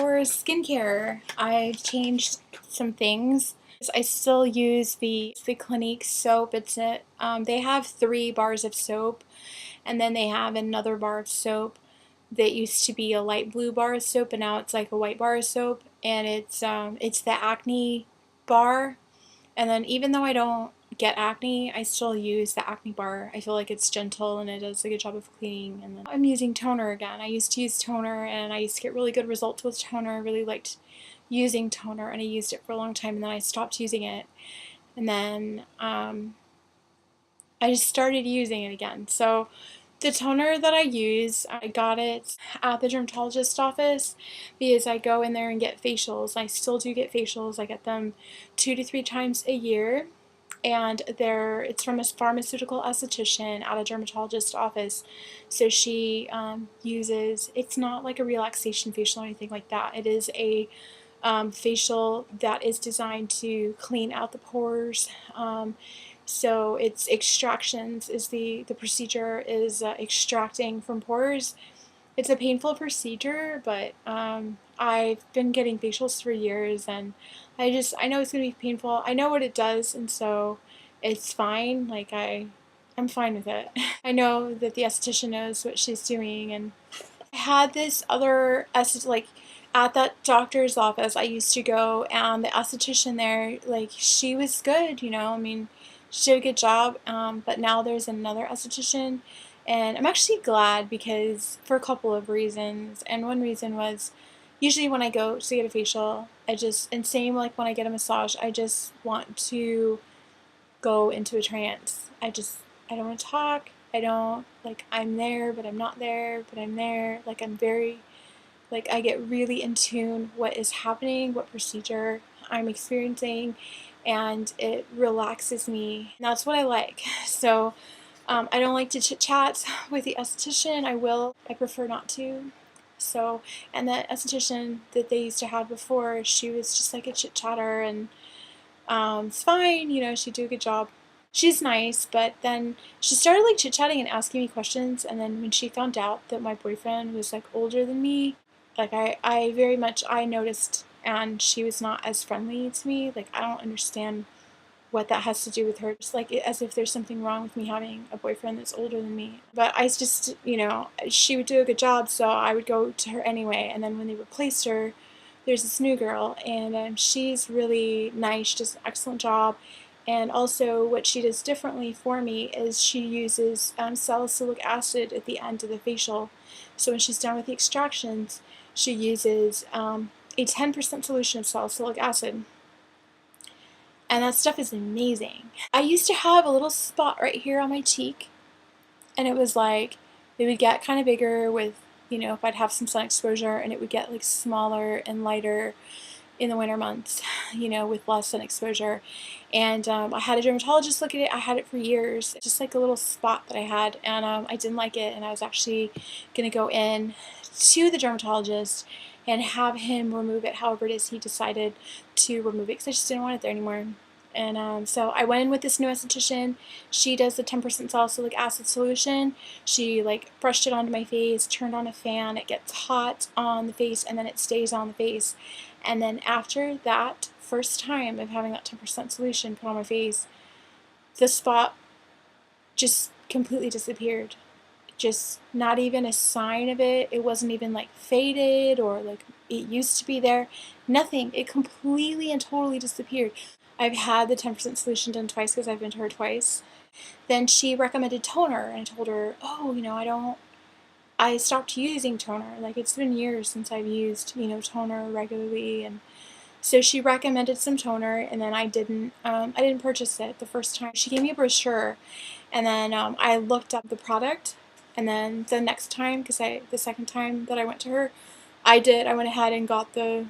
For skincare, I've changed some things. I still use the Clinique soap. They have 3 bars of soap, and then they have another bar of soap that used to be a light blue bar of soap, and now it's like a white bar of soap, and it's the acne bar. And then even though I don't get acne, I still use the acne bar. I feel like it's gentle and it does a good job of cleaning. And then I'm using toner again. I used to use toner and I used to get really good results with toner. I really liked using toner and I used it for a long time, and then I stopped using it. And then I just started using it again. So the toner that I use, I got it at the dermatologist's office because I go in there and get facials. I still do get facials. I get them 2 to 3 times a year, and it's from a pharmaceutical esthetician at a dermatologist's office. So she uses, it's not like a relaxation facial or anything like that. It is a facial that is designed to clean out the pores. So it's extractions is the procedure is extracting from pores. It's a painful procedure, but I've been getting facials for years, and I know it's gonna be painful. I know what it does, and so it's fine. Like I'm fine with it. I know that the esthetician knows what she's doing, and I had this other like at that doctor's office I used to go, and the esthetician there, like, she was good, I mean, she did a good job, but now there's another esthetician, and I'm actually glad because for a couple of reasons. And one reason was, usually when I go to get a facial, and same like when I get a massage, I just want to go into a trance. I don't want to talk. I don't, like, I'm there, but I'm not there, but I'm there. Like, I get really in tune what is happening, what procedure I'm experiencing, and it relaxes me. And that's what I like. So, I don't like to chit-chat with the esthetician. I prefer not to. So, and that esthetician that they used to have before, she was just like a chit-chatter, and it's fine, she'd do a good job. She's nice, but then she started like chit-chatting and asking me questions, and then when she found out that my boyfriend was like older than me, like I very much, I noticed, and she was not as friendly to me. Like, I don't understand what that has to do with her. Just like as if there's something wrong with me having a boyfriend that's older than me. But I just, she would do a good job, so I would go to her anyway. And then when they replaced her, there's this new girl, and she's really nice. She does an excellent job. And also what she does differently for me is she uses salicylic acid at the end of the facial. So when she's done with the extractions, she uses a 10% solution of salicylic acid. And that stuff is amazing. I used to have a little spot right here on my cheek, and it was like, it would get kind of bigger with, if I'd have some sun exposure, and it would get like smaller and lighter in the winter months, with less sun exposure. And I had a dermatologist look at it. I had it for years, just like a little spot that I had, and I didn't like it, and I was actually going to go in to the dermatologist and have him remove it, however it is he decided to remove it, because I just didn't want it there anymore. And so I went in with this new esthetician. She does the 10% salicylic acid solution. She like brushed it onto my face, turned on a fan, it gets hot on the face, and then it stays on the face. And then after that first time of having that 10% solution put on my face, the spot just completely disappeared. Just not even a sign of it. It wasn't even like faded or like it used to be there. Nothing. It completely and totally disappeared. I've had the 10% solution done twice because I've been to her twice. Then she recommended toner, and I told her, oh, I stopped using toner. Like, it's been years since I've used, toner regularly. And so she recommended some toner, and then I didn't purchase it the first time. She gave me a brochure, and then I looked up the product, and then the next time, the second time that I went to her, I went ahead and got the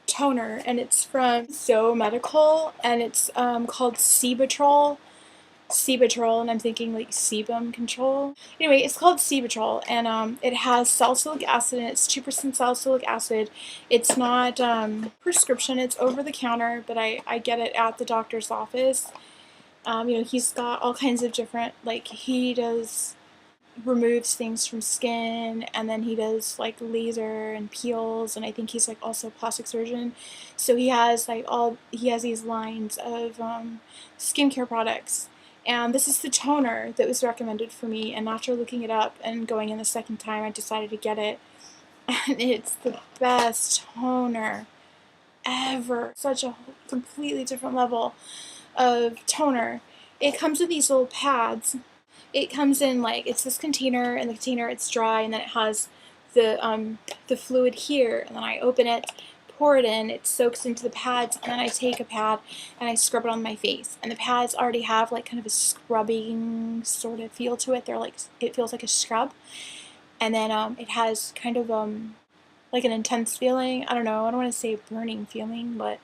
toner, and it's from So Medical, and it's called Sebatrol, and I'm thinking like sebum control. Anyway, it's called Sebatrol, and it has salicylic acid, and it's 2% salicylic acid. It's not prescription, it's over the counter, but I get it at the doctor's office. He's got all kinds of different, like, he does removes things from skin, and then he does like laser and peels, and I think he's like also a plastic surgeon. So he has these lines of skincare products. And this is the toner that was recommended for me, and after looking it up and going in the second time, I decided to get it. And it's the best toner ever. Such a completely different level of toner. It comes with these little pads. It comes in like, it's this container, and the container, it's dry, and then it has the fluid here, and then I open it, pour it in, it soaks into the pads, and then I take a pad and I scrub it on my face. And the pads already have like kind of a scrubbing sort of feel to it. They're like, it feels like a scrub. And then it has kind of like an intense feeling. I don't know, I don't want to say a burning feeling, but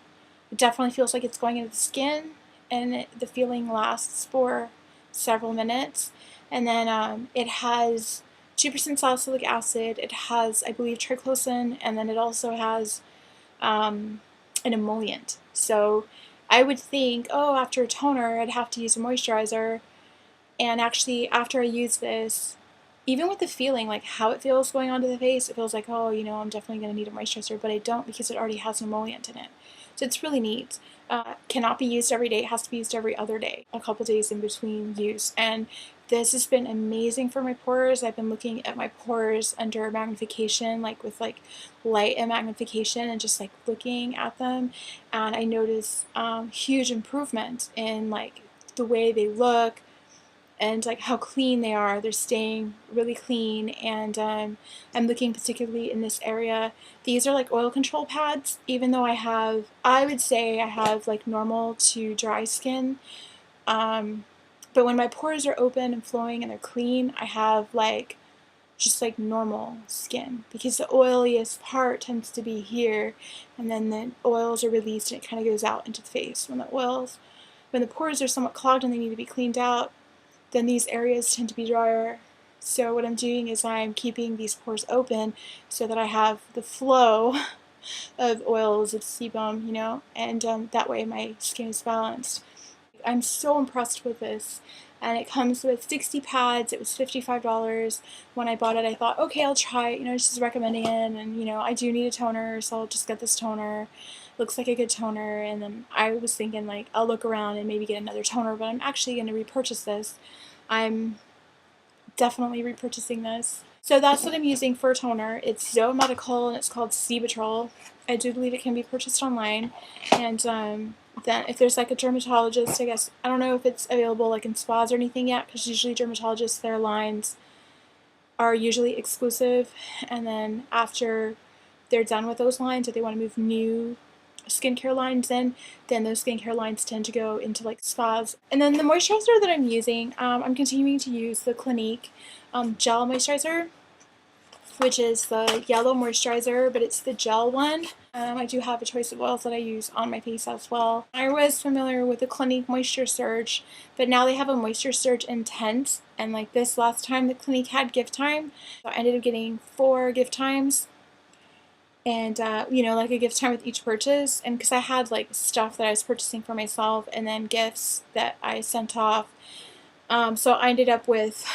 it definitely feels like it's going into the skin, and the feeling lasts for several minutes. And then it has 2% salicylic acid, it has, I believe, triclosan, and then it also has an emollient. So I would think, oh, after a toner, I'd have to use a moisturizer. And actually, after I use this, even with the feeling, like how it feels going onto the face, it feels like, oh, I'm definitely going to need a moisturizer, but I don't, because it already has an emollient in it. So it's really neat. Cannot be used every day. It has to be used every other day, a couple days in between use. And this has been amazing for my pores. I've been looking at my pores under magnification, like with like light and magnification, and just like looking at them. And I notice huge improvement in like the way they look, and like how clean they are. They're staying really clean, and I'm looking particularly in this area. These are like oil control pads, even though I would say I have like normal to dry skin. But when my pores are open and flowing and they're clean, I have like just like normal skin, because the oiliest part tends to be here, and then the oils are released and it kind of goes out into the face. When the pores are somewhat clogged and they need to be cleaned out, then these areas tend to be drier. So what I'm doing is I'm keeping these pores open so that I have the flow of oils, of sebum, and that way my skin is balanced. I'm so impressed with this. And it comes with 60 pads. It was $55. When I bought it, I thought, okay, I'll try it. She's recommending it, and I do need a toner, so I'll just get this toner. Looks like a good toner. And then I was thinking, like, I'll look around and maybe get another toner, but I'm actually going to repurchase this. I'm definitely repurchasing this. So that's what I'm using for a toner. It's Zoe Medical, and it's called Cibatrol. I do believe it can be purchased online. And then if there's like a dermatologist, I guess, I don't know if it's available like in spas or anything yet, because usually dermatologists, their lines are usually exclusive. And then after they're done with those lines, if they want to move new skincare lines in, then those skincare lines tend to go into like spas. And then the moisturizer that I'm using, I'm continuing to use the Clinique gel moisturizer, which is the yellow moisturizer, but it's the gel one. I do have a choice of oils that I use on my face as well. I was familiar with the Clinique Moisture Surge, but now they have a Moisture Surge Intense, and like this last time the Clinique had gift time, so I ended up getting 4 gift times, and like a gift time with each purchase. And because I had like stuff that I was purchasing for myself and then gifts that I sent off, so I ended up with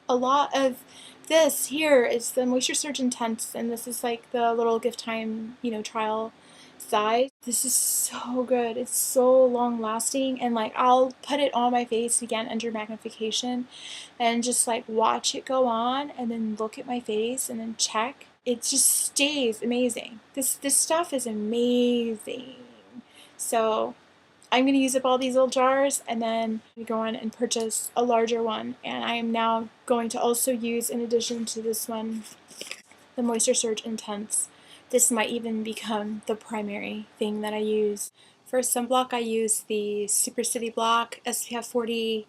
a lot of this. Here is the Moisture Surge Intense, and this is like the little gift time trial size. This is so good. It's so long lasting, and like I'll put it on my face again under magnification and just like watch it go on, and then look at my face and then check. It just stays amazing. This stuff is amazing. So I'm going to use up all these little jars, and then go on and purchase a larger one. And I am now going to also use, in addition to this one, the Moisture Surge Intense. This might even become the primary thing that I use. For sunblock, I use the Super City Block SPF 40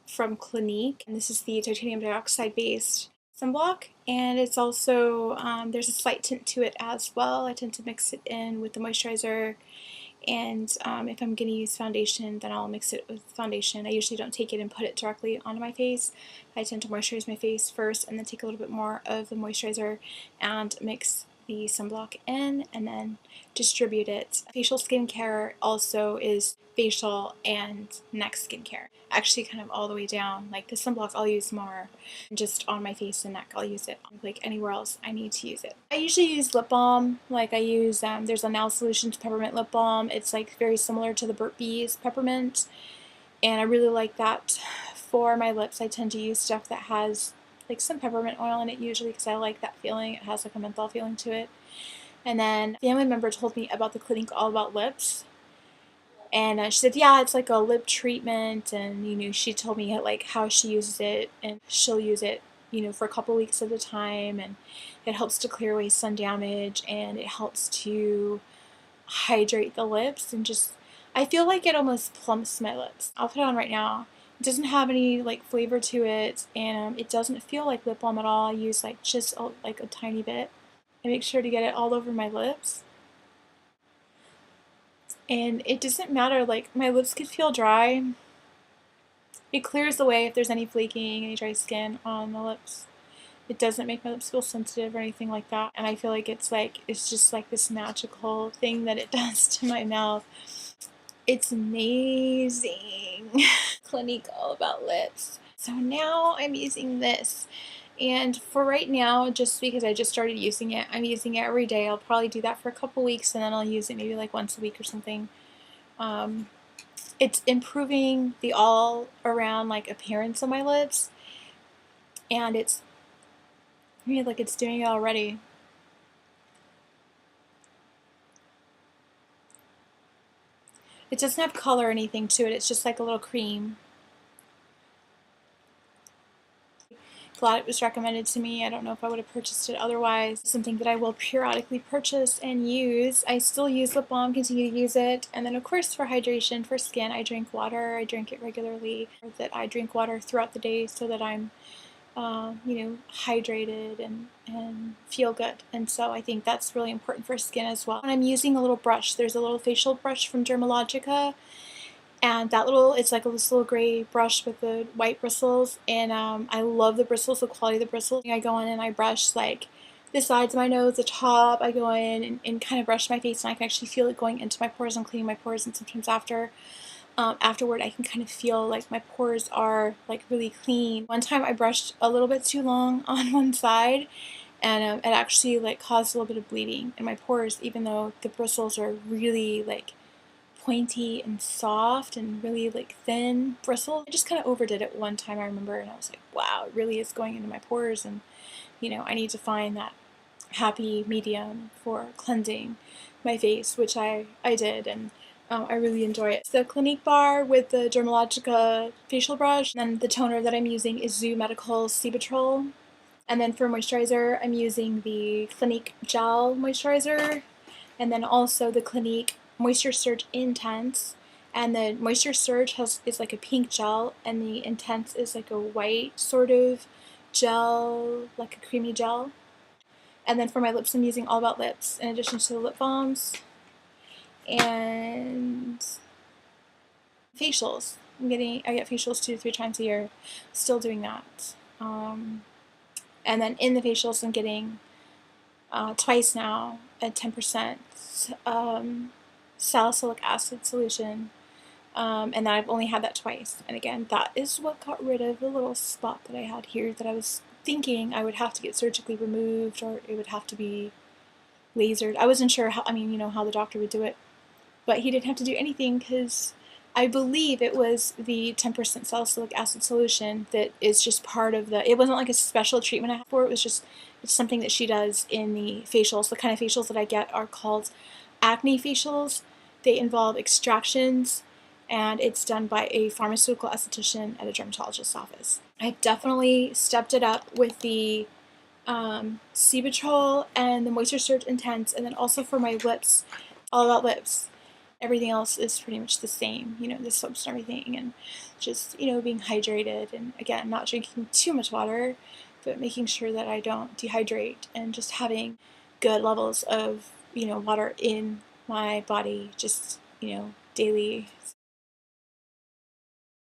from Clinique, and this is the titanium dioxide based sunblock, and it's also there's a slight tint to it as well. I tend to mix it in with the moisturizer, and if I'm going to use foundation, then I'll mix it with foundation. I usually don't take it and put it directly onto my face. I tend to moisturize my face first and then take a little bit more of the moisturizer and mix the sunblock in and then distribute it. Facial skincare also is facial and neck skincare. Actually kind of all the way down. Like the sunblock I'll use more just on my face and neck. I'll use it like anywhere else I need to use it. I usually use lip balm. Like I use, there's a Now Solutions peppermint lip balm. It's like very similar to the Burt's Bees peppermint. And I really like that for my lips. I tend to use stuff that has like some peppermint oil in it usually because I like that feeling. It has like a menthol feeling to it. And then a family member told me about the Clinique All About Lips. And she said, yeah, it's like a lip treatment. And, you know, she told me like how she uses it, and she'll use it, you know, for a couple weeks at a time. And it helps to clear away sun damage, and it helps to hydrate the lips, and just, I feel like it almost plumps my lips. I'll put it on right now. It doesn't have any like flavor to it, and it doesn't feel like lip balm at all. I use like just like a tiny bit. I make sure to get it all over my lips. And it doesn't matter, like my lips could feel dry. It clears away if there's any flaking, any dry skin on the lips. It doesn't make my lips feel sensitive or anything like that. And I feel like it's just like this magical thing that it does to my mouth. It's amazing. Clinique All About Lips. So now I'm using this. And for right now, just because I just started using it, I'm using it every day. I'll probably do that for a couple weeks, and then I'll use it maybe like once a week or something. It's improving the all-around like appearance of my lips, and it's, I mean, like it's doing it already. It doesn't have color or anything to it. It's just like a little cream. Glad it was recommended to me. I don't know if I would have purchased it otherwise. It's something that I will periodically purchase and use. I still use lip balm, continue to use it. And then of course for hydration, for skin, I drink water. I drink it regularly. That I drink water throughout the day so that I'm you know, hydrated and feel good. And so I think that's really important for skin as well. And I'm using a little brush. There's a little facial brush from Dermalogica. And that little, it's like this little gray brush with the white bristles, and I love the bristles, the quality of the bristles. I go in and I brush like the sides of my nose, the top. I go in and kind of brush my face, and I can actually feel it going into my pores and cleaning my pores, and sometimes afterward I can kind of feel like my pores are like really clean. One time I brushed a little bit too long on one side, and it actually like caused a little bit of bleeding in my pores, even though the bristles are really like pointy and soft and really like thin bristles. I just kind of overdid it one time, I remember, and I was like, wow, it really is going into my pores, and you know, I need to find that happy medium for cleansing my face, which I did, and I really enjoy it. It's the Clinique bar with the Dermalogica facial brush, and then the toner that I'm using is Zoo Medical Cibetrol. And then for moisturizer, I'm using the Clinique Gel Moisturizer, and then also the Clinique Moisture Surge Intense. And the Moisture Surge is like a pink gel, and the Intense is like a white sort of gel, like a creamy gel. And then for my lips, I'm using All About Lips in addition to the lip balms. And facials. I get facials 2 to 3 times a year. Still doing that. And then in the facials, I'm getting twice now a 10% salicylic acid solution, and I've only had that twice. And again, that is what got rid of the little spot that I had here that I was thinking I would have to get surgically removed, or it would have to be lasered. I wasn't sure how, I mean, you know, how the doctor would do it, but he didn't have to do anything because I believe it was the 10% salicylic acid solution that is just part of the, it wasn't like a special treatment I had for it, was just, it's something that she does in the facials. The kind of facials that I get are called acne facials. They involve extractions, and it's done by a pharmaceutical esthetician at a dermatologist's office. I've definitely stepped it up with the Cibetrol and the Moisture Surge Intense, and then also for my lips, All About Lips. Everything else is pretty much the same, you know, the soaps and everything, and just, you know, being hydrated, and again, not drinking too much water, but making sure that I don't dehydrate, and just having good levels of, you know, water in my body, just, you know, daily.